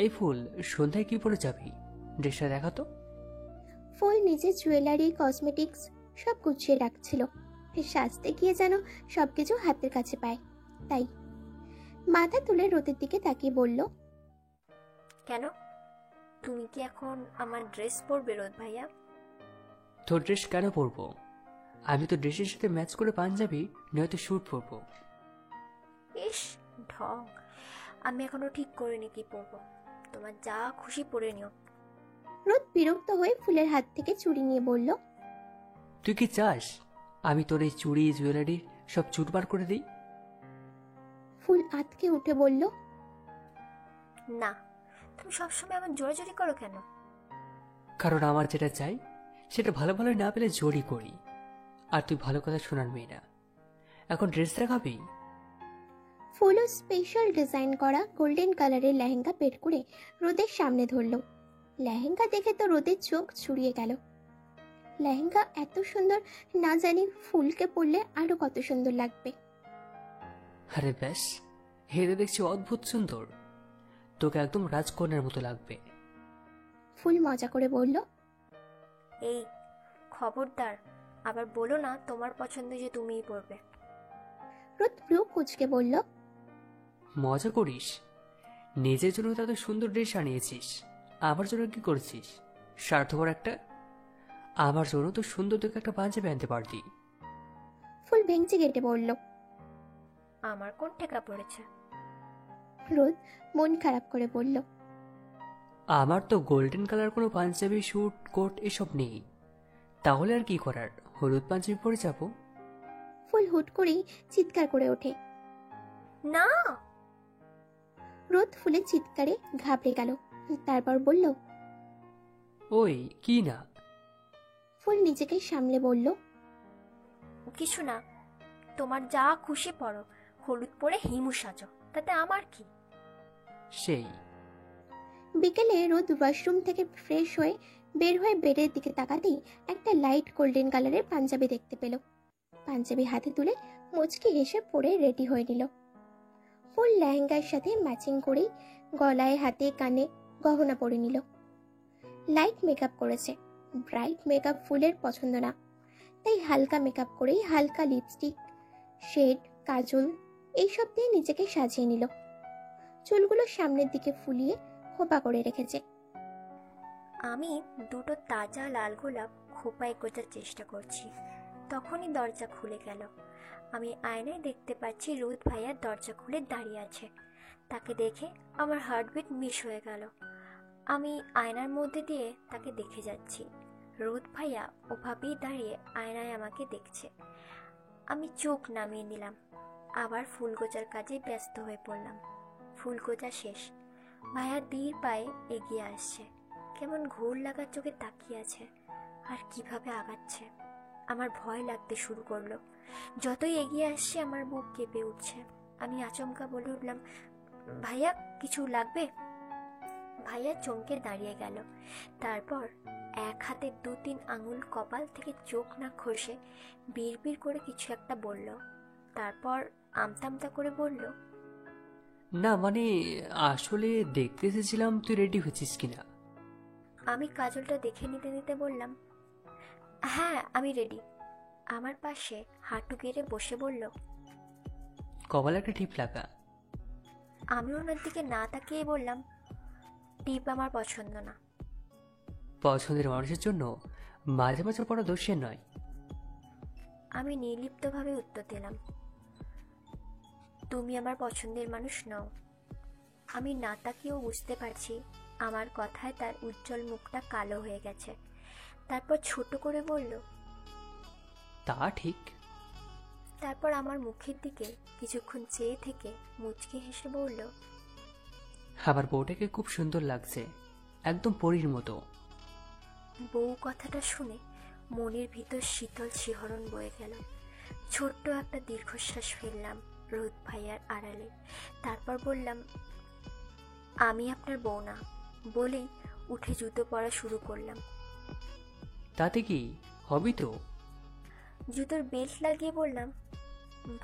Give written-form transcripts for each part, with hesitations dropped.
এই ফুল, সন্ধ্যায় কি পরে যাবি? ড্রেসটা দেখা তো। ফুল নিজের জুয়েলারি, কসমেটিক্স সব গুছিয়ে রাখছিল। সাজতে গিয়ে যেন সবকিছু হাতের কাছে পায়, তাই মাথা তুলে রোদের দিকে তাকিয়ে বলল, কেন, তুমি কি এখন আমার ড্রেস পরবে রোদ ভাইয়া? তোর ড্রেস কেন পরবো? আমি তো ড্রেসের সাথে ম্যাচ করে পাঞ্জাবি নয়তো স্যুট পরবো। ইস, ঢং। আমি এখনো ঠিক করিনি কি পরবো, তোমার যা খুশি পরে নিও। রোদ বিরক্ত হয়ে ফুলের হাত থেকে চুড়ি নিয়ে বলল, তুই কি চাস আমি তোর এই চুড়ি জুয়েলারি সব চুরমার করে দিই? ফুল আঁতকে উঠে বলল, না, তুমি সবসময় আমার জোরাজোরি করো কেন? কারণ আমার যেটা চাই সেটা ভালো ভালো না পেলে জোরই করি। আর তুই ভালো কথা শোনার মেয়ে না। এখন ড্রেস দেখাবি? ফুলও স্পেশাল ডিজাইন করা গোল্ডেন কালারের লেহেঙ্গা বের করে রোদের সামনে ধরল। লেহেঙ্গা দেখে তো রোদের চোখ জুড়িয়ে গেল। লেহেঙ্গা এত সুন্দর, না জানি ফুলকে পরলে আরো কত সুন্দর লাগবে। আরে ব্যাস, হেরে দেখছি অদ্ভুত সুন্দর। তোকে একদম রাজকন্যার মতো লাগবে। ফুল মজা করে বলল, এই খবরদার, আবার বলো না তোমার পছন্দ যে তুমিই পরবে। রোদ ভ্রু কুঁচকে বলল, মজা করিস? নিজের জন্য তো এত সুন্দর ড্রেস আনিয়েছিস, আমার জন্য কি করেছিস? স্বার্থপর একটা। আমার জন্য তো সুন্দর দেখে একটা পাঞ্জাবি আনতে পারতি। ফুল ভেঙচি কেটে বলল। আমার কোন ঠেকা পড়েছে? রোদ মন খারাপ করে বলল, আমার তো গোল্ডেন কালার কোনো পাঞ্জাবি স্যুট কোট এসব নেই। তাহলে আর কি করার, হলুদ পাঞ্জাবি পরে যাবো। ফুল হুট করেই চিৎকার করে ওঠে। না, রোদ ফুলের চিৎকারে ঘাবড়ে গেল। তারপর বলল, ওই কি না। ফুল নিজেকে সামলে বলল, কিছু না, তোমার যা খুশি পরো, হলুদ পরে হিমু সাজো, তাতে আমার কি? সেই বিকেলে রোদ ওয়াশরুম থেকে ফ্রেশ হয়ে বের হয়ে বেডের দিকে তাকাতেই একটা লাইট গোল্ডেন কালারের পাঞ্জাবি দেখতে পেল। পাঞ্জাবি হাতে তুলে মুচকি হেসে পরে রেডি হয়ে নিল। ফুল লেহেঙ্গার সাথে ম্যাচিং করেই গলায়, হাতে, কানে গহনা পরে নিল। লাইট মেকআপ করেছে, ব্রাইট মেকআপ ফুলের পছন্দ না, তাই হালকা মেকআপ করেই হালকা লিপস্টিক, শেড, কাজল এইসব দিয়ে নিজেকে সাজিয়ে নিল। চুলগুলো সামনের দিকে ফুলিয়ে খোপা করে রেখেছে। আমি দুটো তাজা লাল গোলাপ খোপায় গোছার চেষ্টা করছি, তখনই দরজা খুলে গেল। আমি আয়নায় দেখতে পাচ্ছি রোদ ভাইয়া দরজা খুলে দাঁড়িয়ে আছে। তাকে দেখে আমার হার্টবিট মিস হয়ে গেল। আমি আয়নার মধ্যে দিয়ে তাকে দেখে যাচ্ছি। রোদ ভাইয়া ওভাবেই দাঁড়িয়ে আয়নায় আমাকে দেখছে। আমি চোখ নামিয়ে নিলাম, আবার ফুল গোছার কাজে ব্যস্ত হয়ে পড়লাম। ফুল গোছা শেষ। ভাইয়া ধীর পায়ে এগিয়ে আসছে, কেমন ঘোর লাগার চোখে তাকিয়ে আছে আর কিভাবে আগাচ্ছে। আমার ভয় লাগতে শুরু করলো। যতই এগিয়ে আসছে আমার বুক কেঁপে উঠছে। আমি আচমকা বলে উঠলাম, ভাইয়া কিছু লাগবে? ভাইয়া চমকে দাঁড়িয়ে গেল। তারপর এক হাতে 2-3 আঙুল কপাল থেকে চোখ না খসে বিড়বিড় করে কিছু একটা বলল। তারপর আমতা করে বলল, না মানে, আসলে দেখতে এসেছিলাম তুই রেডি হয়েছিস কিনা। আমি কাজলটা দেখে নিতে নিতে বললাম, হ্যাঁ আমি রেডি। আমার পাশে হাঁটু গেড়ে বসে বলল, কপালে একটা টিপ লাগা। আমি ওনার দিকে না তাকিয়ে বললাম, টিপ আমার পছন্দ না। পছন্দের মানুষের জন্য মাঝে মাঝে পড়া দোষের নয়। আমি নির্লিপ্তভাবে উত্তর দিলাম, তুমি আমার পছন্দের মানুষ নও। আমি না তাকিয়েও বুঝতে পারছি আমার কথায় তার উজ্জ্বল মুখটা কালো হয়ে গেছে। তারপর ছোট করে বলল, তা ঠিক। তারপর আমার মুখের দিকে কিছুক্ষণ চেয়ে থেকে মুচকি হেসে বলল, আমার বউটাকে খুব সুন্দর লাগছে, একদম পরীর মতো। বউ কথাটা শুনে মনের ভিতর শীতল শিহরণ বয়ে গেল। ছোট্ট একটা দীর্ঘশ্বাস ফেললাম রোদ ভাইয়ার আড়ালে। তারপর বললাম, আমি আপনার বউ না। বলেই উঠে জুতো পরা শুরু করলাম। তাতে কি হবি তো? জুতোর বেল্ট লাগিয়ে বললাম।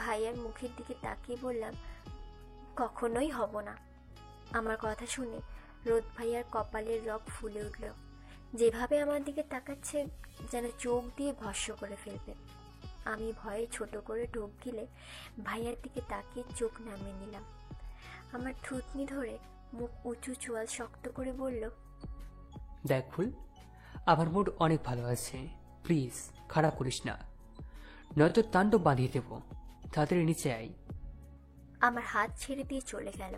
ভাইয়ার মুখের দিকে তাকিয়ে বললাম, কখনোই হব না। আমার কথা শুনে রোদ ভাইয়ার কপালের রগ ফুলে উঠল। যেভাবে আমার দিকে তাকাচ্ছে যেন চোখ দিয়ে ভস্ম করে ফেলবে। আমি ভয়ে ছোট করে ঢোক গিলে ভাইয়ার দিকে তাকিয়ে চোখ নামিয়ে নিলাম। আমার থুতনি ধরে মুখ উঁচু চোয়াল শক্ত করে বলল, দেখ ফুল, আমার মুড অনেক ভালো আছে, প্লিজ খারাপ করিস না, নয়তো তাণ্ডব বাঁধিয়ে দেবো। তাড়াতাড়ি নিচে আয়। আমার হাত ছেড়ে দিয়ে চলে গেল।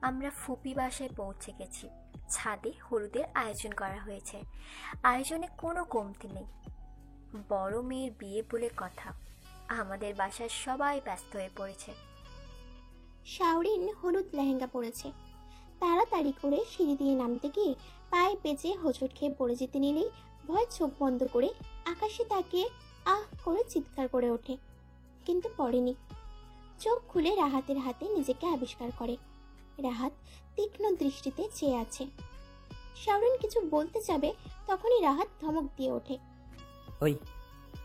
আমরা ফুপি বাসায় পৌঁছে গেছি। ছাদে হলুদের আয়োজন করা হয়েছে। আয়োজনে কোনো কমতি নেই। বড় মেয়ের বিয়ে বলে কথা। আমাদের বাসার সবাই ব্যস্ত হয়ে পড়েছে। শাওরিন হলুদ লেহেঙ্গা পরেছে। তাড়াতাড়ি করে সিঁড়ি দিয়ে নামতে গিয়ে পায়ে পেঁচে হোঁচট খেয়ে পড়ে যেতে নিলেই ভয় চোখ বন্ধ করে আকাশে তাকিয়ে আহ করে চিৎকার করে ওঠে, কিন্তু পড়েনি। চোখ খুলে রাহাতের হাতে নিজেকে আবিষ্কার করে। রাহাত তীক্ষ্ণ দৃষ্টিতে চেয়ে আছে। শাওরিন কিছু বলতে যাবে, তখনই রাহাত ধমক দিয়ে ওঠে। ওই,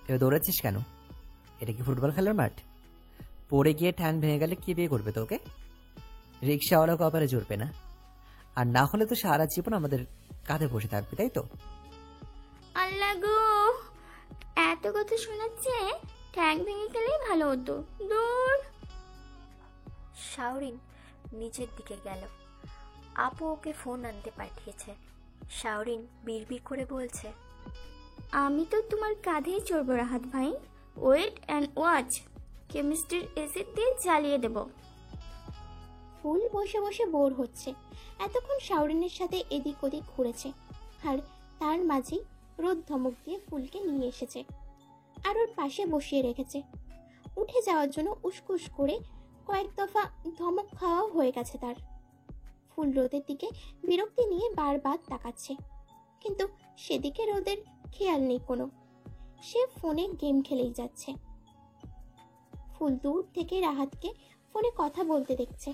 এবার দৌড়াচ্ছিস কেন? এটা কি ফুটবল খেলার মাঠ? পড়ে গিয়ে ঠ্যাং ভেঙে গেলে কি বিয়ে করবে তোকে? রিক্সাওয়ালা কপারে জুড়বে না, আর না হলে তো সারা জীবন আমাদের কাঁধে বসে থাকবে, তাই তো? আল্লাহ গো, এত কথা শোনাচ্ছে, ঠ্যাং ভেঙে গেলেই ভালো হতো। দূর। শাওরিন নিচের দিকে গেল। আপু ওকে ফোন আনতে পাঠিয়েছে। শাওরিন বিড়বিড় করে বলছে, আমি তো তোমার কাঁধেই চড়বো রাহাত ভাই। ওয়েট অ্যান্ড ওয়াচ, কেমিস্ট্রির এসিড দিয়ে জ্বালিয়ে দেব। ফুল বসে বসে বোর হচ্ছে। এতক্ষণ শাওরিনের সাথে এদিক ওদিক ঘুরেছে, আর তার মাঝেই রোদ ধমক দিয়ে ফুলকে নিয়ে এসেছে আর ওর পাশে বসিয়ে রেখেছে। উঠে যাওয়ার জন্য উসকুস করে কয়েক দফা ধমক খাওয়াও হয়ে গেছে তার। ফুল রোদের দিকে বিরক্তি নিয়ে বারবার তাকাচ্ছে, কিন্তু সেদিকে রোদের খেয়াল নেই কোনো। সে ফোনে গেম খেলেই যাচ্ছে। ফুল দূর থেকে রাহাতকে ফোনে কথা বলতে দেখছে।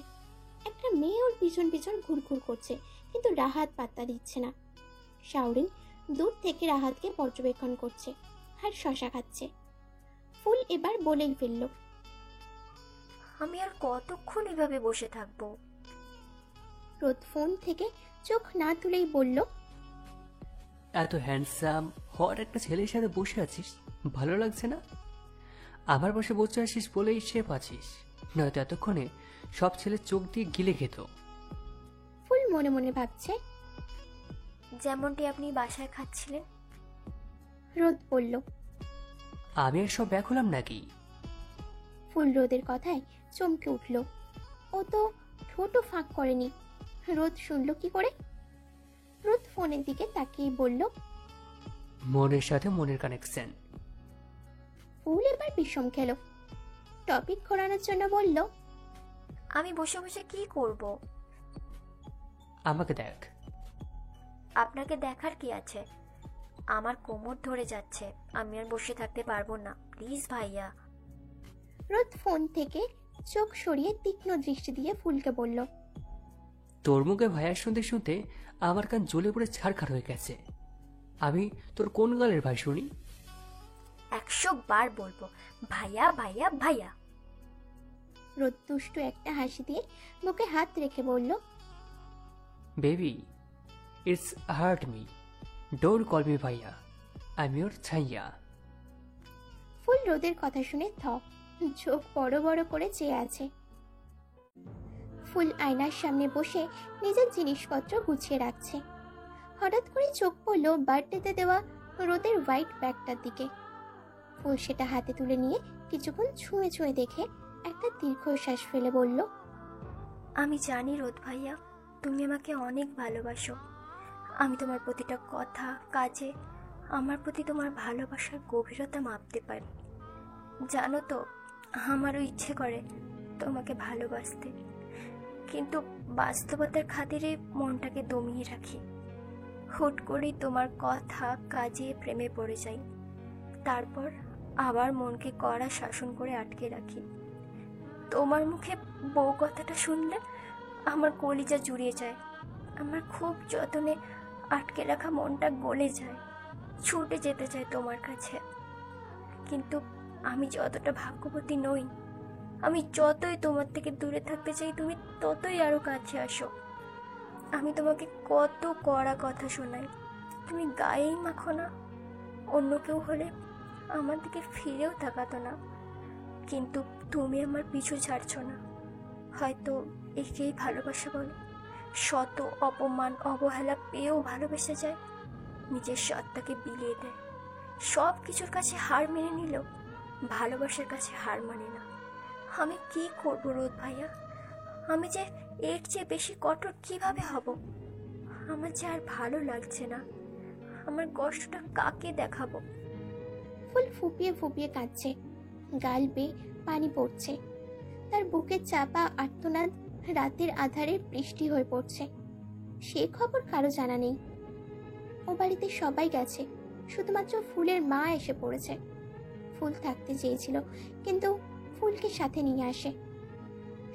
একটা মেয়ে ওর পিছন পিছন ঘুরঘুর করছে, কিন্তু রাহাত পাত্তা দিচ্ছে না। শাওরিন দূর থেকে রাহাতকে পর্যবেক্ষণ করছে আর শশা খাচ্ছে। ফুল এবার বলেই ফেলল, আমি আর কতক্ষণ এভাবে বসে থাকবো? রোদ ফোন থেকে চোখ না তুলেই বলল, এত হ্যান্ডসাম হওয়ার একটা ছেলের সাথে বসে আছিস, ভালো লাগছে না? আমার পাশে বসে আছিস বলেই শেপ আছিস, নয়তো এতক্ষণে সব ছেলে চোখ দিয়ে গিলে খেত। ফুল মনে মনে ভাবছে। যেমনটি আপনি বাসায় খাচ্ছিলেন। রোদ বলল, আমি আর সব ব্যাক হলাম নাকি? ফুল রোদের কথায় চমকে উঠল। ও তো ঠোঁটও ফাঁক করেনি। রোদ শুনল কি করে? রোদ ফোনের দিকে তাকিয়ে বলল, মনের সাথে মনের কানেকশন। ফুল এবার বিষম খেল। টপিক ঘোরানোর জন্য বলল, আমি বসে বসে কি করব? আমাকে দেখ। আপনাকে দেখার কি আছে? আমার কোমর ধরে যাচ্ছে, আমি আর বসে থাকতে পারবো না, প্লিজ ভাইয়া। রোদ ফোন থেকে চোখ সরিয়ে তীক্ষ্ণ দৃষ্টি দিয়ে ফুলকে বলল, তোর মুখে ভাইয়ার শুনতে শুনতে আমার কান জ্বলে পড়ে ছাড়খাড় হয়ে গেছে। আমি তোর কোন গালের ভাই শুনি? 100 বার বলবো, ভাইয়া ভাইয়া ভাইয়া। রোদ দুষ্টু একটা হাসি দিয়ে মুখে হাত রেখে বলল, baby, it's hurt me, don't call me ভাইয়া, আই এম ইয়োর ছাইয়া। ফুল রোদের কথা শুনে চোখ বড় বড় করে চেয়ে আছে। ফুল আয়নার সামনে বসে নিজের জিনিসপত্র গুছিয়ে রাখছে। হঠাৎ করে চোখ পড়ল বার্থডেতে দেওয়া রোদের হোয়াইট ব্যাগটার দিকে। ফুল সেটা হাতে তুলে নিয়ে কিছুক্ষণ ছুঁয়ে ছুঁয়ে দেখে একটা দীর্ঘশ্বাস ফেলে বলল, আমি জানি রোদ ভাইয়া, তুমি আমাকে অনেক ভালোবাসো। আমি তোমার প্রতিটা কথা কাজে আমার প্রতি তোমার ভালোবাসার গভীরতা মাপতে পারি। জানো তো, আমারও ইচ্ছে করে তোমাকে ভালোবাসতে, কিন্তু বাস্তবতার খাতিরে মনটাকে দমিয়ে রাখি। হুট করেই তোমার কথা কাজে প্রেমে পড়ে যাই, তারপর আবার মনকে কড়া শাসন করে আটকে রাখি। তোমার মুখে বউ কথাটা শুনলে আমার কলিজা জুড়িয়ে যায়। আমার খুব যত্নে আটকে রাখা মনটা গলে যায়, ছুটে যেতে চায় তোমার কাছে। কিন্তু আমি যতটা ভাগ্যবতী নই, আমি যতই তোমার থেকে দূরে থাকতে চাই, তুমি ততই আরো কাছে আসো। আমি তোমাকে কত কড়া কথা শোনাই, তুমি গায়েই মাখো না। অন্য কেউ হলে আমার দিকে ফিরেও তাকাতো না, কিন্তু তুমি আমার পিছু ছাড়ছো না। হয়তো একেই ভালোবাসা বলে। শত অপমান অবহেলা পেয়েও ভালোবেসে যায়, নিজের সত্তাকে বিলিয়ে দেয়। সব কিছুর কাছে হার মেনে নিলেও ভালোবাসার কাছে হার মানে না। আমি কি করবো রোদ ভাইয়া? আমি যে এর চেয়ে বেশি কঠোর কিভাবে হব? আমার যে আর ভালো লাগছে না। আমার কষ্টটা কাকে দেখাবো? ফুল ফুপিয়ে ফুপিয়ে কাঁদছে, গাল বেয়ে পানি পড়ছে। তার বুকে চাপা আর্তনাদ রাতের আধারে বৃষ্টি হয়ে পড়ছে। সে খবর কারো জানা নেই। ও বাড়িতে সবাই গেছে, শুধুমাত্র ফুলের মা এসে পড়েছে। ফুল থাকতে চেয়েছিল, কিন্তু ফুলকে সাথে নিয়ে আসে।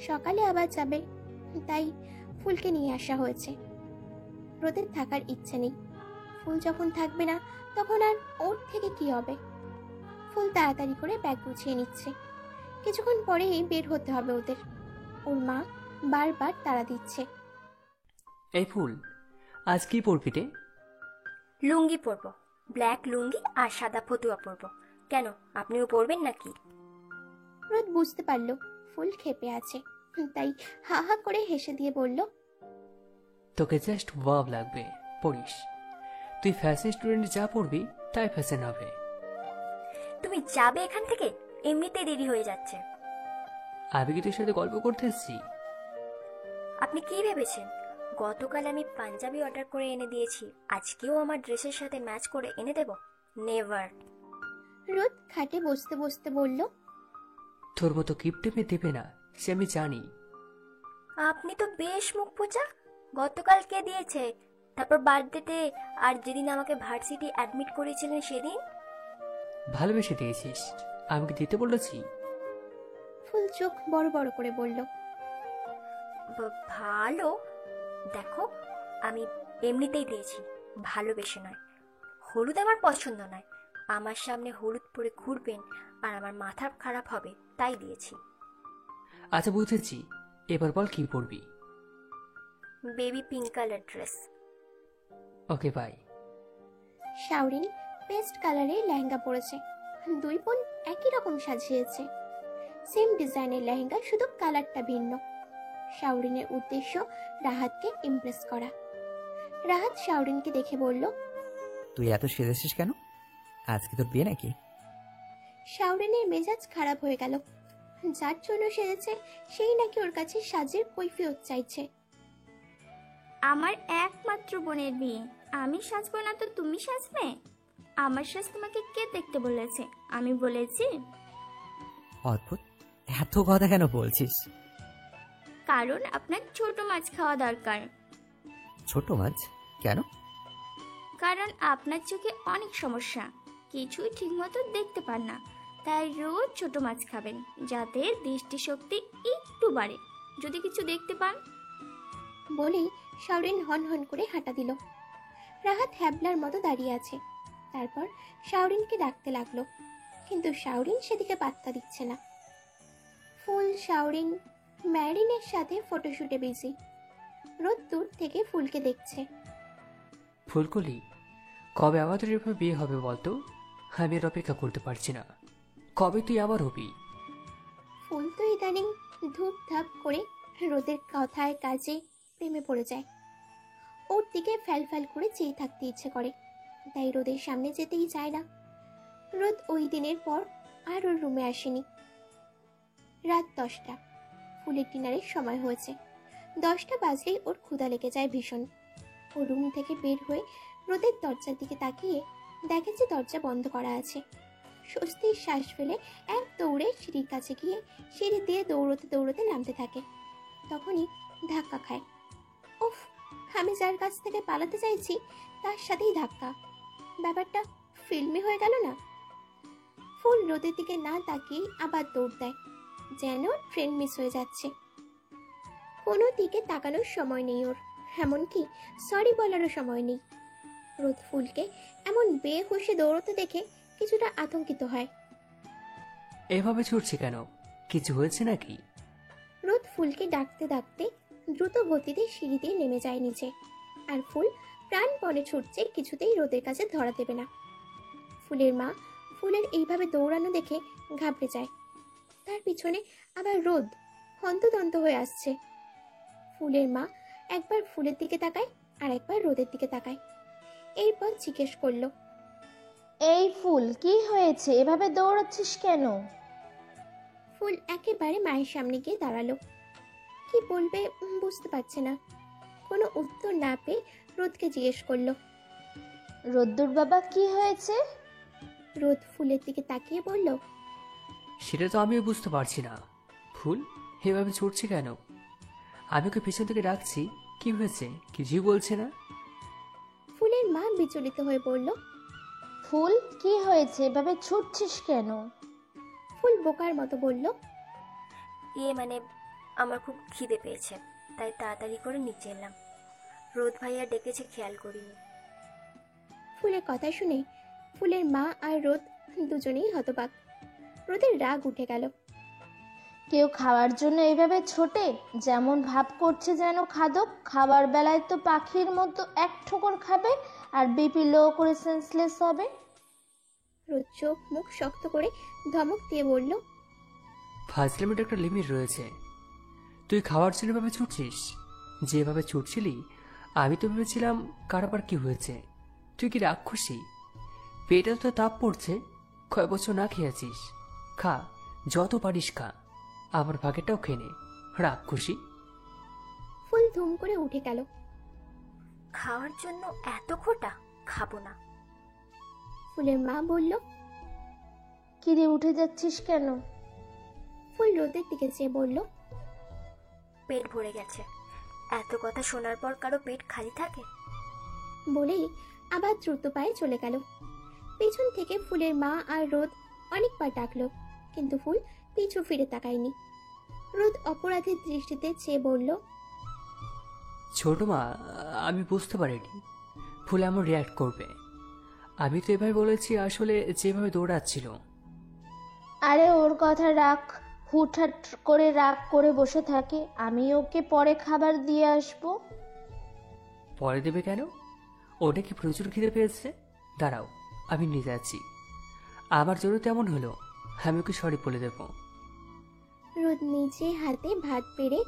সকালে আবার যাবে, তাই ফুলকে নিয়ে আসা হয়েছে। রোদের থাকার ইচ্ছে নেই। ফুল যখন থাকবে না, তখন আর ওর থেকে কি হবে? ফুল তাড়াতাড়ি করে ব্যাগ গুছিয়ে নিচ্ছে। কিছুক্ষণ পরেই বের হতে হবে ওদের। ওর মা বারবার তাড়া দিচ্ছে। এই ফুল, আজ কি পরবি রে? লুঙ্গি পরবো, ব্ল্যাক লুঙ্গি আর সাদা ফতুয়া পরবো। কেন, আপনিও পরবেন নাকি? রোদ বুঝতে পারলো ফুল ক্ষেপে আছে, তাই হা হা করে হেসে দিয়ে বলল, তোকে জাস্ট ওয়াও লাগবে, পড়িস। তুই ফ্যাশন স্টুডেন্ট, যা পড়বি তাই ফ্যাশন হবে। তুমি যাবে এখান থেকে, এমনিতে দেরি হয়ে যাচ্ছে। আমি কি তোর সাথে গল্প করতে এসেছি? আপনি কি ভেবেছেন গতকাল আমি পাঞ্জাবি অর্ডার করে এনে দিয়েছি, আজকেও আমার ড্রেসের সাথে ম্যাচ করে এনে দেব? নেভার। রোদ খাটে বসতে বসতে বলল, তোর মতো কিপটে মেয়ে দেবে না, সে আমি জানি। আপনি তো বেশ মুখ পোচা। গতকাল কে দিয়েছে? তারপর বার্থডেতে, আর যেদিন আমাকে ভার্সিটি অ্যাডমিট করেছিলেন সেদিন? ভালোবেসে দিয়েছিস, আমি কি দিতে বলেছি? ফুল চোখ বড় বড় করে বলল, ভালো, দেখো আমি এমনিতেই দিয়েছি, ভালোবেসে নয়। হলুদ আমার পছন্দ নয়, আমার সামনে হলুদ পরে ঘুরবেন আর আমার মাথা খারাপ হবে, তাই দিয়েছি। আচ্ছা বুঝেছি, এবার বল কি পড়বি? Baby pink colour dress. Okay bye. Shaurin paste কালারের লেহেঙ্গা পরেছে। দুই বোন একই রকম সাজিয়েছে, সেম ডিজাইনের লেহেঙ্গা, শুধু কালারটা ভিন্ন। শাওরিনের উদ্দেশ্য রাহাতকে ইমপ্রেস করা। রাহাত শাওরিনকে দেখে বলল, তুই এত সেজেছিস কেন? আজকে তোর বিয়ে নাকি? শাওরিনের মেজাজ খারাপ হয়ে গেল। যার জন্য সেজেছে সেই নাকি ওর কাছে সাজের কৈফিয়ত চাইছে। আমার একমাত্র বোনের বিয়ে, আমি সাজবো না তো তুমি সাজবে? আমার সাজ তোমাকে কে দেখতে বলেছে? আমি বলেছি? অদ্ভুত, এত কথা কেন বলছিস? কারণ আপনার ছোট মাছ খাওয়া দরকার। ছোট মাছ কেন? কারণ আপনার চোখে অনেক সমস্যা, কিছুই ঠিকমতো দেখতে পান না, তাই রোজ ছোট মাছ খাবেন, যাতে দৃষ্টিশক্তি একটু বাড়ে, যদি কিছু দেখতে পান। বলেই শাওরিন হন হন করে হাঁটা দিল। রাহাত হ্যাবলার মতো দাঁড়িয়ে আছে। তারপর শাওরিনকে ডাকতে লাগলো, কিন্তু শাওরিন সেদিকে পাত্তা দিচ্ছে না। ফুল, শাওরিন, ম্যারিনের সাথে ফটোশুটে বিজি। রোদ দূর থেকে ফুলকে দেখছে। ফুলকলি, কবে আমাদের এভাবে বিয়ে হবে বলতো? আমি আর অপেক্ষা করতে পারছি না। কবে তুই আবার হবি? ফুল তো ইদানিং ধূপ ধাপ করে রোদের কথায় কাজে প্রেমে পড়ে যায়। ওর দিকে ফ্যাল ফ্যাল করে চেয়ে থাকতে ইচ্ছে করে, তাই রোদের সামনে যেতেই চায় না। রোদ ওই দিনের পর আর ওর রুমে আসেনি। রাত 10টা, ফুলের ডিনারের সময় হয়েছে। 10টা বাজলেই ওর ক্ষুধা লেগে যায় ভীষণ। ও রুম থেকে বের হয়ে রোদের দরজার দিকে তাকিয়ে দেখে যে দরজা বন্ধ করা আছে। স্বস্তির শ্বাস ফেলে এক দৌড়ে সিঁড়ির কাছে গিয়ে সিঁড়ি দিয়ে দৌড়তে দৌড়তে নামতে থাকে। তখনই ধাক্কা খায়। উফ, আমি যার কাছ থেকে পালাতে চাইছি তার সাথেই ধাক্কা। ব্যাপারটা ফিল্মি হয়ে গেল না? ফুল রোদের দিকে না তাকিয়ে আবার দৌড় দেয়, যেন ট্রেন মিস হয়ে যাচ্ছে। কোনো দিকে তাকানোর সময় নেই ওর, এমনকি সরি বলারও সময় নেই। রোদ ফুলকে এমন বেহুশে দৌড়তে দেখে কিছুটা আতঙ্কিত হয়। এভাবে ছুটছে কেন? কিছু হয়েছে নাকি? রোদ ফুলকে ডাকতে ডাকতে দ্রুত গতিতে সিঁড়ি দিয়ে নেমে যায় নিচে। আর ফুল প্রাণপণে ছুটছে, কিছুতেই রোদের কাছে ধরা দেবে না। ফুলের মা ফুলের এইভাবে দৌড়ানো দেখে ঘাবড়ে যায়। তার পিছনে আবার রোদ হন্তদন্ত হয়ে আসছে। ফুলের মা একবার ফুলের দিকে তাকায় আর একবার রোদের দিকে তাকায়। এরপর জিজ্ঞেস করলো, এই ফুল, কি হয়েছে? এভাবে দৌড়াচ্ছিস কেন? ফুল একেবারে মায়ের সামনে গিয়ে দাঁড়ালো। কি বলবে বুঝতে পারছে না। কোনো উত্তর না পেয়ে রোদকে জিজ্ঞেস করলো। রোদ্দুর বাবা, কি হয়েছে? রোদ ফুলের দিকে তাকিয়ে বলল, সেটা তো আমিও বুঝতে পারছি না। ফুল এভাবে ছুটছে কেন? আমি ওকে পিছন থেকে ডাকছি, কি হয়েছে? কিছুই বলছে না। ফুলের মা বিচলিত হয়ে বলল, ফুল, কি হয়েছে? এভাবে ছুটছিস কেন? ফুল বোকার মতো বলল, মানে আমার খুব খিদে পেয়েছে, তাই তাড়াতাড়ি করে নিচে এলাম। রোদ ভাইয়া ডেকেছে, খেয়াল করিনি। ফুলের কথা শুনে ফুলের মা আর রোদ দুজনেই হতবাক। রোদের রাগ উঠে গেল। কেউ খাওয়ার জন্য এইভাবে ছোটে, যেমন ভাব করছে যেন খাদক। খাবার বেলায় তো পাখির মতো এক ঠোকর খাবে আর বিপি লো করে সেন্সলেস হবে। রোদ চোখ মুখ শক্ত করে ধমক দিয়ে বলল, ফাজলামির একটা লিমিট রয়েছে। তুই খাওয়ার জন্য ভাবে ছুটছিস। যেভাবে ছুটছিলি আমি তো ভেবেছিলাম কারবার কি হয়েছে। তুই কি রাক্ষসী? পেটে তো তাপ পড়ছে, কয় বছর না খেয়েছিস। খা, যত পারিস খা, আমার ভাগেরটাও খেয়ে নে, রাক্ষসী। ফুল ধুম করে উঠে গেল। খাওয়ার জন্য এত খোটা? খাবো না। ফুলের মা বলল, কিরে, উঠে যাচ্ছিস কেন? ফুল রোদের দিকে চেয়ে বলল, পেট ভরে গেছে। এত কথা শোনার পর কারো পেট খালি থাকে? বলেই আবার দ্রুত পায়ে চলে গেল। পেছন থেকে ফুলের মা আর রোদ অনেকবার ডাকলো, কিন্তু ফুল পিছু ফিরে তাকায়নি। রোদ অপরাধের দৃষ্টিতে চেয়ে বলল, ছোট মা, আমি বুঝতে পারিনি ফুল এমন রিয়াক্ট করবে। আমি তো এভাবে বলেছি আসলে যেভাবে দৌড়াচ্ছিল। আরে ওর কথা রাখ, হুটহাট করে রাগ করে বসে থাকে। আমি ওকে পরে খাবার দিয়ে আসবো। পরে দেবে কেন? ওটা কি প্রচুর খিদে পেয়েছে? দাঁড়াও, আমি নিয়ে যাচ্ছি। আমার জন্য তেমন হলো, আমি ওকে সরি বলে দেবো। রোদ নিজে হাতে ভাত বেড়ে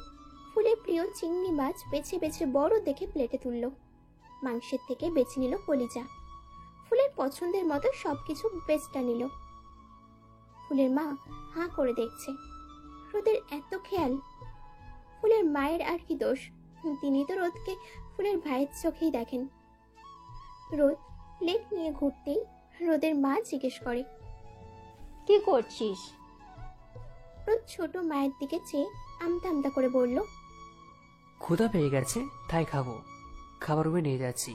ফুলের প্রিয় চিংড়ি মাছ বেছে বেছে বড় দেখে প্লেটে তুলল। মাংসের থেকে বেছে নিল কলিজা। ফুলের পছন্দের মতো সবকিছু বেচটা নিল। ফুলের মা হাঁ করে দেখছে। রোদের এত খেয়াল। ফুলের মায়ের আর কি দোষ? তিনি তো রোদকে ফুলের ভাইয়ের চোখেই দেখেন। রোদ প্লেট নিয়ে ঘুরতেই রোদের মা জিজ্ঞেস করে, কি করছিস? রোদ ছোট মায়ের দিকে চেয়ে আমতা আমতা করে বলল, ক্ষুধা পেয়ে গেছে, তাই খাবো। খাবার রুমে নিয়ে যাচ্ছি।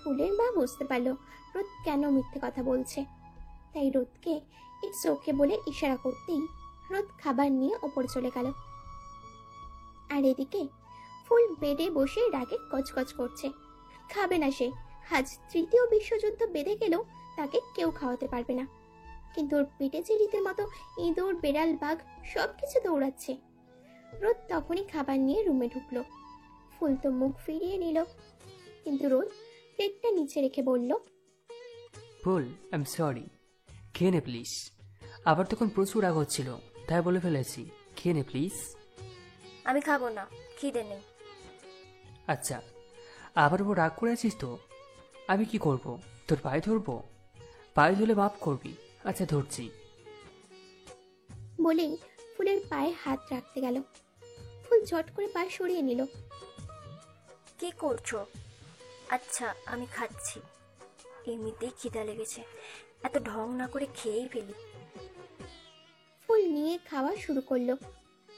ফুলের মা বুঝতে পারলো রোদ কেন মিথ্যে কথা বলছে, তাই রোদকে ইটস ওকে বলে ইশারা করতেই রোদ খাবার নিয়ে ওপর চলে গেল। আর এদিকে ফুল বেডে বসে রাগে কচকচ করছে। খাবে না সে। আজ তৃতীয় বিশ্বযুদ্ধ বেঁধে গেলেও তাকে কেউ খাওয়াতে পারবে না। কিন্তু ওর পেটে যে রীতির মতো ইঁদুর বেড়াল বাঘ সবকিছু দৌড়াচ্ছে। রোদ তখনই খাবার নিয়ে রুমে ঢুকলো। ফুল তো মুখ ফিরিয়ে নিল, কিন্তু রোদ প্লেটটা নিচে রেখে বলল, ফুল, আই এম সরি, খেয়ে নে প্লিজ। আবার তখন প্রচুর রাগ হচ্ছিল, তাই বলে ফেলেছি, খেয়ে নে প্লিজ। আমি খাবো না, খিদে নেই। আচ্ছা, আবার ও রাগ করে আছিস তো? আমি কি করব? তোর পায়ে ধরবো? পায়ে ধরলে মাফ করবি। আচ্ছা, ধরছি। বলেই ফুলের পায়ে হাত রাখতে গেল। ফুল ঝট করে পা সরিয়ে নিল। কি করছো? আচ্ছা, আমি খাচ্ছি। এমনিতেই খিদা লেগেছে, এত ঢং না করে খেয়েই ফেলি। ফুল নিয়ে খাওয়া শুরু করলো।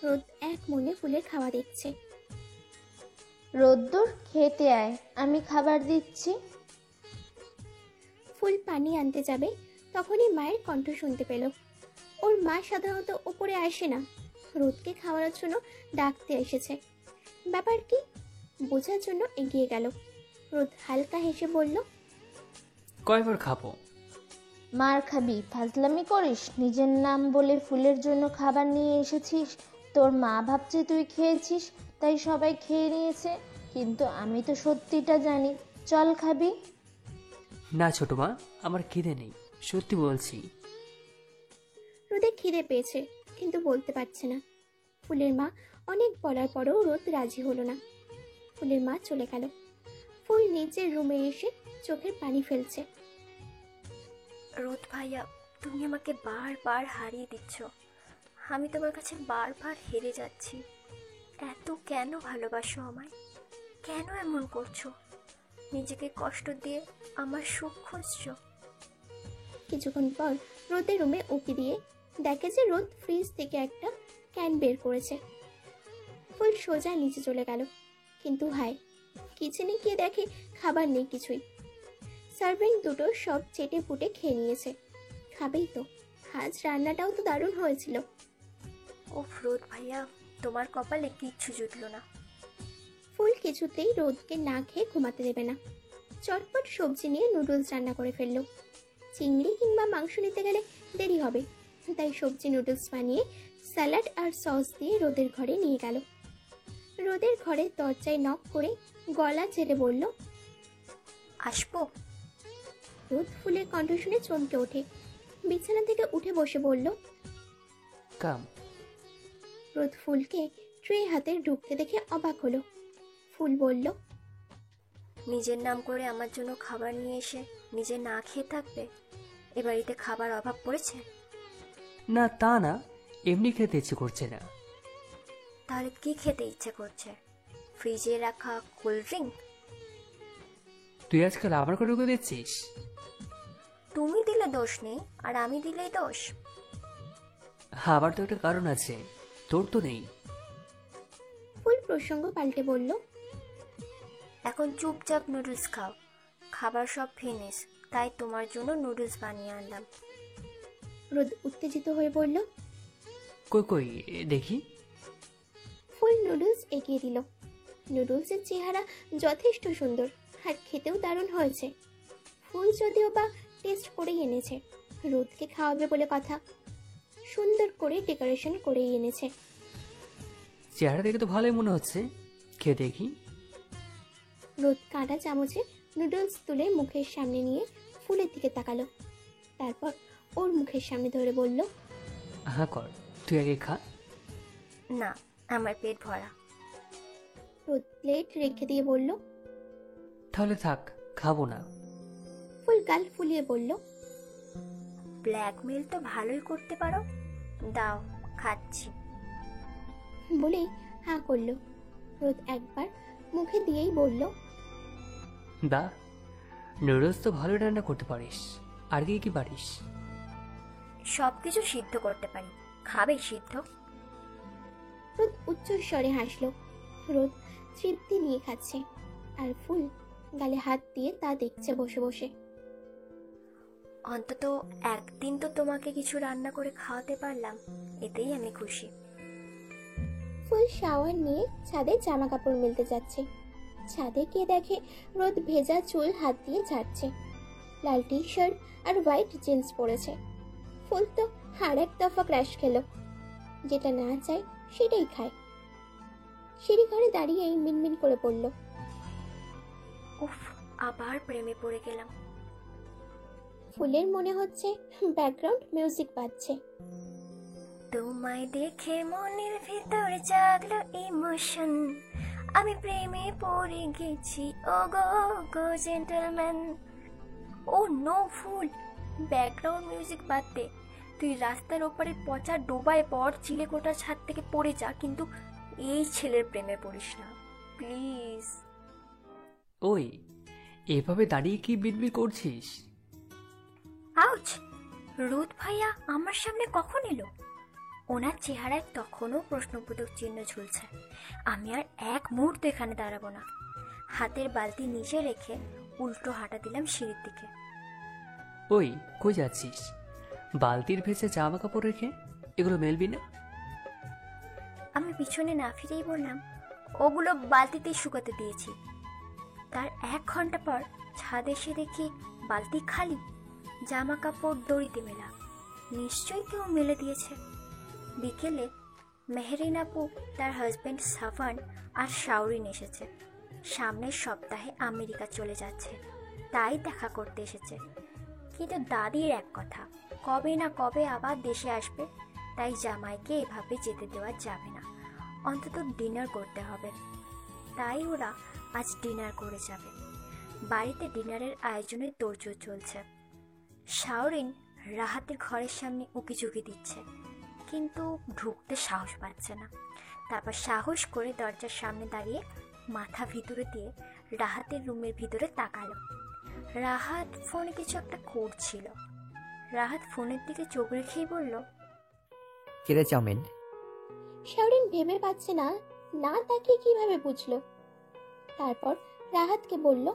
রোদ এক মনে ফুলের খাওয়া দেখছে। রোদ্দুর, খেতে আয়, আমি খাবার দিচ্ছি। ফুল পানি আনতে যাবে, তখনই মায়ের কণ্ঠ শুনতে পেল। ওর মা সাধারণত ওপরে আসে না, রোদকে খাওয়ানোর জন্য ডাকতে এসেছে। ব্যাপার কি বোঝার জন্য এগিয়ে গেল। রোদ হালকা হেসে বলল, কয়বার খাবো? মার খাবি? ফাজলামি করিস? নিজের নাম বলে ফুলের জন্য খাবার নিয়ে এসেছিস, তোর মা ভাবছে তুই খেয়েছিস, তাই সবাই খেয়ে নিয়েছে, কিন্তু আমি তো সত্যিটা জানি। চল খাবি? না ছোট মা, আমার খিদে নেই, সত্যি বলছি। রোদের খিদে পেয়েছে কিন্তু বলতে পারছে না। ফুলের মা অনেক বলার পরেও রোদ রাজি হলো না। ফুলের মা চলে গেল। ফুল নিচের রুমে এসে চোখের পানি ফেলছে। রোদ ভাইয়া, তুমি আমাকে বারবার হারিয়ে দিচ্ছ। আমি তোমার কাছে বারবার হেরে যাচ্ছি। এত কেন ভালোবাসো আমায়? কেন এমন করছো? নিজেকে কষ্ট দিয়ে আমার সুখ খুঁজছো? কিছুক্ষণ পর রোদের রুমে উকি দিয়ে দেখে যে রোদ ফ্রিজ থেকে একটা ক্যান বের করেছে। ফুল সোজা নিচে চলে গেল, কিন্তু হায়, কিচেনে গিয়ে দেখে খাবার নেই কিছুই। সার্ভেন্ট দুটো সব চেটে পুটে খেয়ে নিয়েছে। খাবেই তো, আজ রান্নাটাও তো দারুণ হয়েছিল। ও রোদ ভাইয়া, তোমার কপালে কিচ্ছু জুটলো না। ফুল কিছুতেই রোদকে না খেয়ে ঘুমাতে দেবে না। চটপট সবজি নিয়ে নুডলস রান্না করে ফেললো। চিংড়ি কিংবা মাংস নিতে গেলে দেরি হবে, তাই সবজি নুডলস বানিয়ে স্যালাড আর সস দিয়ে রোদের ঘরে নিয়ে গেল। রোদের ঘরে দরজায় নক করে গলা ছেড়ে বলল, আসবো? রোদ ফুলের কণ্ঠ শুনে চমকে ওঠে। বিছানা থেকে উঠে বসে বলল, কাম। রোদ ফুলকে ট্রে হাতে ঢুকতে দেখে অবাক হলো। ফুল বলল, নিজের নাম করে আমার জন্য খাবার নিয়ে এসে নিজে না খেয়ে থাকবে? এ বাড়িতে খাবার অভাব পড়েছে? না তা না, এমনি খেতে ইচ্ছে করছে না। তাহলে কি খেতে ইচ্ছে করছে? ফ্রিজে রাখা কোল্ড ড্রিঙ্ক? তুই আজকাল আমার করে ঢুকে দিচ্ছিস? তুমি দিলে দোষ নেই, আর আমি দিলেই দোষ। আবার তো একটা কারণ আছে, তোর তো নেই। ফুল প্রসঙ্গ পাল্টে বলল, এখন চুপচাপ নুডলস খাও। খাবার সব ফিনিশ, তাই তোমার জন্য নুডলস বানিয়ে আনলাম। রোদ উত্তেজিত হয়ে বলল। কই কই দেখি। ফুল নুডলস এগিয়ে দিল। নুডলসের চেহারা যথেষ্ট সুন্দর আর খেতেও দারুণ হয়েছে। ফুল যদিও বা টেস্ট করেই এনেছে, রোদকে খাওয়াবে বলে কথা। সুন্দর করে ডেকোরেশন করেই এনেছে। চেহারা দেখে তো ভালোই মনে হচ্ছে, খেয়ে দেখি। রোদ কাঁটা চামচে নুডলস তুলে মুখের সামনে নিয়ে ফুলের দিকে তাকালো। তারপর ওর মুখের সামনে ধরে বলল, হ্যাঁ কর, তুই আগে খা। না, আমার পেট ভরা। রোদ প্লেট রেখে দিয়ে বলল, তাহলে থাক, খাবো না। ফুল গাল ফুলিয়ে বলল, ব্ল্যাকমেল তো ভালোই করতে পারো। দাও, খাচ্ছি। বলেই হাঁ করলো। রোদ একবার মুখে দিয়েই বলল, দা, নুডলস তো ভালো রান্না করতে পারিস, আর কি কি পারিস? সব কিছু সিদ্ধ করতে পারি। খাবে সিদ্ধ? রোদ উচ্চস্বরে হাসলো। রোদ তৃপ্তি নিয়ে খাচ্ছে, আর ফুল গালে হাত দিয়ে তা দেখছে বসে বসে। অন্তত একদিন তো তোমাকে কিছু রান্না করে খাওয়াতে পারলাম, এতেই আমি খুশি। ফুল শাওয়ার নিয়ে ছাদে জামা কাপড় মেলতে যাচ্ছে। ছাদে গিয়ে দেখে রোদ ভেজা চুল হাত দিয়ে ঝাড়ছে। লাল টি শার্ট আর হোয়াইট জিন্স পরেছে। ফুল তো আর এক দফা ক্র্যাশ খেলো। যেটা না চায় সেটাই খায়। সিঁড়ি ঘরে দাঁড়িয়েই মিনমিন করে পড়ল, উফ, আবার প্রেমে পড়ে গেলাম। ফুলের মনে হচ্ছে ব্যাকগ্রাউন্ড মিউজিক বাজছে। তোমায় দেখে মনের ভিতর জাগলো ইমোশন, আমি প্রেমে পড়ে গেছি। ও গো গো জেন্টলম্যান। ও নো ফুল, ব্যাকগ্রাউন্ড মিউজিক বাদ দে। তুই রাস্তার ওপারে পচা ডোবায় পর, চিলেকোটার ছাদ থেকে পড়ে যা, কিন্তু এই ছেলের প্রেমে পড়িস না প্লিজ। ওই, এভাবে দাঁড়িয়ে কি বিড়বিড় করছিস? আউচ! রোদ ভাইয়া আমার সামনে কখন এলো? ওনার চেহারায় তখনও প্রশ্নবোধক চিহ্ন ঝুলছে। আমি আর এক মুহূর্ত এখানে দাঁড়াবো না। হাতের বালতি নিচে রেখে উল্টো হাঁটা দিলাম সিঁড়ির দিকে। ওই, কই যাচ্ছিস? বালতির ভেসে জামা কাপড় রেখে এগুলো মেলবি না? আমি পিছনে না ফিরেই বললাম, ওগুলো বালতিতেই শুকাতে দিয়েছি। তার 1 ঘন্টা পর ছাদে এসে দেখি বালতি খালি, জামা কাপড় দড়িতে মেলা। নিশ্চয়ই কেউ মেলে দিয়েছে। বিকেলে মেহরিন আপু, তার হাজব্যান্ড সাফান আর শাওরিন এসেছে। সামনের সপ্তাহে আমেরিকা চলে যাচ্ছে, তাই দেখা করতে এসেছে। কিন্তু দাদির এক কথা, কবে না কবে আবার দেশে আসবে, তাই জামাইকে এভাবে যেতে দেওয়া যাবে না, অন্তত ডিনার করতে হবে। তাই ওরা আজ ডিনার করে যাবে। বাড়িতে ডিনারের আয়োজনের তোড়জোড় চলছে। শাওরিন রাহাতের ঘরের সামনে উকিঝুঁকি দিচ্ছে, কিন্তু ঢুকতে সাহস পাচ্ছে না। তারপর সাহস করে দরজার সামনে দাঁড়িয়ে মাথা ভিতরে দিয়ে রাহাতের রুমের ভিতরে তাকালো। রাহাত ফোনে কিছু একটা করছিল। রাহাত ফোনের দিকে চোখ রেখেই বলল, কিরে চাউমিন? শাওরিন ভেবে পাচ্ছে না না তাকিয়ে কিভাবে বুঝলো। তারপর রাহাতকে বলল,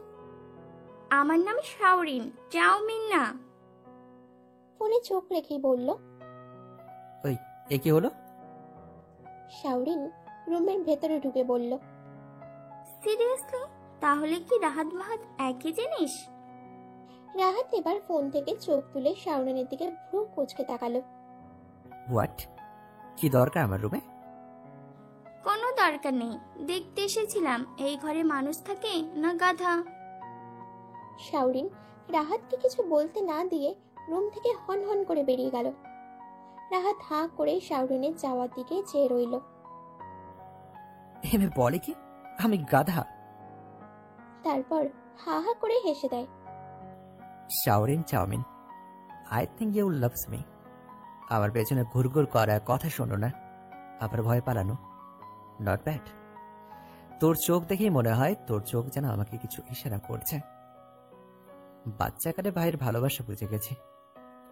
আমার নাম শাওরিন, চাউমিন না। ফোনে চোখ রেখেই বলল। ওই এ কি হলো? শাওরিন রুমের ভেতরে ঢুকে বলল, সিরিয়াসলি? তাহলে কি রাহাত মাহাত একই জিনিস? রাহাত এবার ফোন থেকে চোখ তুলে শাওরিনের দিকে ভ্রু কুঁচকে তাকালো। হোয়াট? কি দরকার আমার রুমে? কোনো দরকার নেই, দেখতে এসেছিলাম এই ঘরে মানুষ থাকে না গাধা। শাওরিন রাহাতকে কিছু বলতে না দিয়ে রুম থেকে হন হন করে বেরিয়ে গেল। রাহাত হাঁ করে শাওরিনের যাওয়ার দিকে চেয়ে রইল। এমে বলে কি আমি গাধা? তারপর হা হা করে হেসে দেয়। Shaurin chow mein, I think you loves me. আমার পেছনে ঘুরঘুর করা, কথা শোনো না, আবার ভয় পালানো, নট ব্যাড। তোর চোখ দেখেই মনে হয় তোর চোখ যেন আমাকে কিছু ইশারা করছে। বাচ্চাকালে ভাইয়ের ভালোবাসা বুঝে গেছি,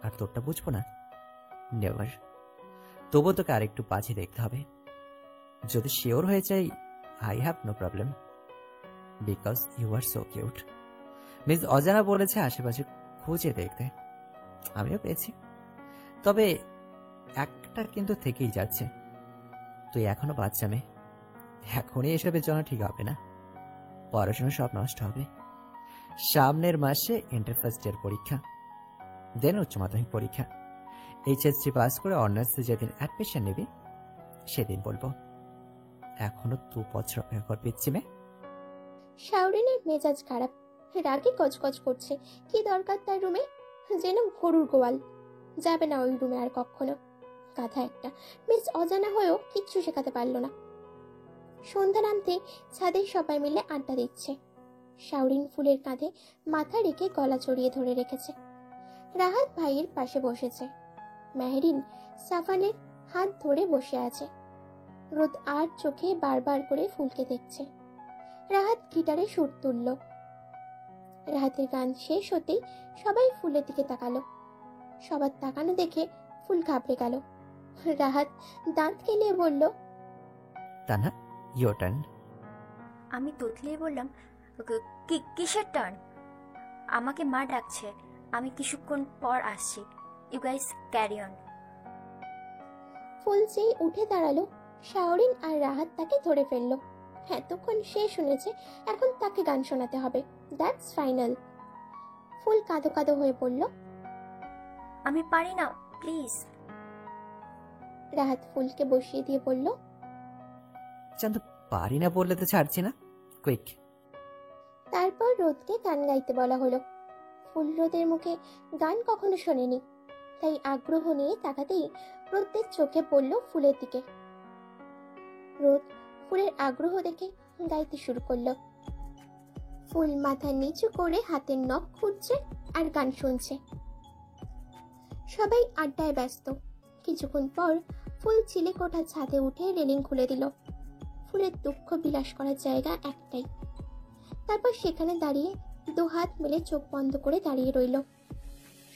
আর তোরটা বুঝবো না? নেভার। তবু তোকে আরেকটু বাজে দেখতে হবে। যদি শিওর হয়ে যাই, I have no problem, because you are so cute. Miss অজানা বলেছে আশেপাশে খুঁজে দেখতে, আমিও পেয়েছি। তবে একটা কিন্তু থেকেই যাচ্ছে, তুই এখনো বাচ্চা মেয়ে, এখনই এসবের জন্য ঠিক হবে না। পড়াশোনা সব নষ্ট হবে। সামনের মাসে ইন্টার ফার্স্ট ইয়ার পরীক্ষা, দেন উচ্চ মাধ্যমিক পরীক্ষা। এইচএসসি পাস করে অনার্সে যেদিন অ্যাডমিশন নিবি সেদিন বলবো। এখনো 2 বছর অপেক্ষা কর পিচ্ছি মেয়ে। শাওরিনের মেজাজ খারাপ, রাগে কচকচ করছে। কি দরকার তার রুমে? যেন গরুর গোয়াল। যাবে না ওই রুমে আর কখনো। গাধা একটা। মিস অজানা হয়েও কিচ্ছু শেখাতে পারলো না। সন্ধ্যা নামতে ছাদে সবাই মিলে আড্ডা দিচ্ছে। শাওরিন ফুলের কাঁধে মাথা রেখে গলা জড়িয়ে ধরে রেখেছে। রাহাত ভাইয়ের পাশে বসেছে। মেহরিন সাফানের হাত ধরে বসে আছে। রোদ আর চোখে বারবার করে ফুলকে দেখছে। রাহাত গিটারে সুর তুলল। রাহাতের গান শেষ হতেই সবাই ফুলের দিকে তাকালো। সবার তাকানো দেখে ফুল ঘাবড়ে গেল। রাহাত দাঁত কেলিয়ে বলল, তানহা, ইয়োর টার্ন। আমি তোতলিয়ে বললাম, কিসের টার্ন? আমাকে মা ডাকছে, আমি কিছুক্ষণ পর আসছি, ইউ গাইস ক্যারি অন। ফুল যেই উঠে দাঁড়ালো, শাওরিন আর রাহাত তাকে ধরে ফেললো। এতক্ষণ সে শুনেছে, এখন তাকে গান শোনাতে হবে। That's final. ফুল কাঁদো কাঁদো হয়ে পড়ল। আমি পারি না, প্লিজ। রাহাত ফুলকে বসিয়ে দিয়ে বলল, চাঁদ, পারি না বললে তো ছাড়ছি না, কুইক। তারপর রোদকে গান গাইতে বলা হলো। ফুল রোদের মুখে গান কখনো শোনেনি, তাই আগ্রহ নিয়ে তাকাতেই রোদের চোখে পড়ল ফুলের দিকে। রোদ ফুলের আগ্রহ দেখে গাইতে শুরু করলো। ফুল মাথা নিচু করে হাতের নখ খুঁজছে আর গান শুনছে। সবাই আড্ডায় ব্যস্ত। কিছুক্ষণ পর ফুল চিলেকোঠা ছাদে উঠে রেলিং খুলে দিল। ফুলের দুঃখ বিলাস করার জায়গা একটাই। তারপর সেখানে দাঁড়িয়ে 2 হাত মেলে চোখ বন্ধ করে দাঁড়িয়ে রইল।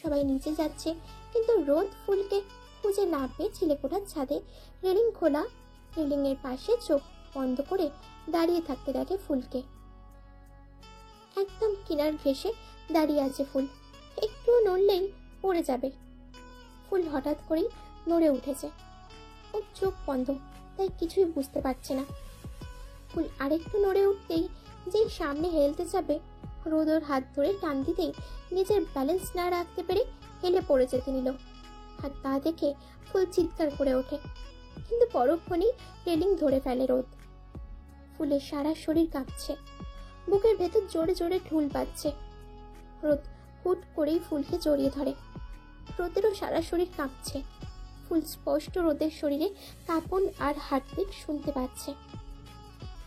সবাই নিচে যাচ্ছে, কিন্তু রোদ ফুলকে খুঁজে না পেয়ে চিলেকোঠার ছাদে রেলিং খোলা রেলিং এর পাশে চোখ বন্ধ করে দাঁড়িয়ে থাকতে দেখে ফুলকে। একদম কিনার ঘেঁষে দাঁড়িয়ে আছে ফুল, একটু নড়লেই পড়ে যাবে। ফুল হঠাৎ করেই নড়ে উঠেছে। ওর চোখ বন্ধ, তাই কিছুই বুঝতে পারছে না। ফুল আরেকটু নড়ে উঠতেই যেই সামনে হেলতে যাবে, রোদ ওর হাত ধরে টান দিতেই নিজের ব্যালেন্স না রাখতে পেরে হেলে পড়ে যেতে নিল। আর তা দেখে ফুল চিৎকার করে ওঠে। কিন্তু পরক্ষণেই রেলিং ধরে ফেলে রোদ। ফুলের সারা শরীর কাঁপছে, বুকের ভেতর জোরে জোরে ঢুল পাচ্ছে। রোদ হুট করেই ফুলকে জড়িয়ে ধরে। রোদেরও সারা শরীর কাঁপছে। ফুল স্পষ্ট রোদের শরীরে কাঁপন আর হার্টবিট শুনতে পাচ্ছে।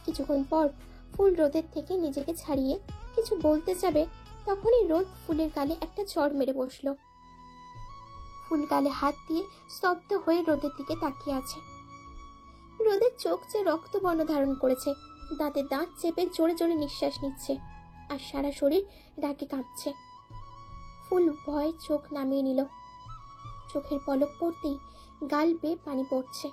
কিছুক্ষণ পর ফুল রোদের থেকে নিজেকে ছাড়িয়ে কিছু বলতে যাবে, তখনই রোদ ফুলের গালে একটা চড় মেরে বসলো। ফুল গালে হাত দিয়ে স্তব্ধ হয়ে রোদের দিকে তাকিয়ে আছে। রোদের চোখ যে রক্তবর্ণ ধারণ করেছে, দাঁতে দাঁত চেপে জোরে জোরে নিঃশ্বাস নিচ্ছে, আর সারা শরীর রাগে কাঁপছে। ফুল ভয়ে চোখ নামিয়ে নিল। চোখের পলক পড়তেই গাল বেয়ে পানি পড়ছে।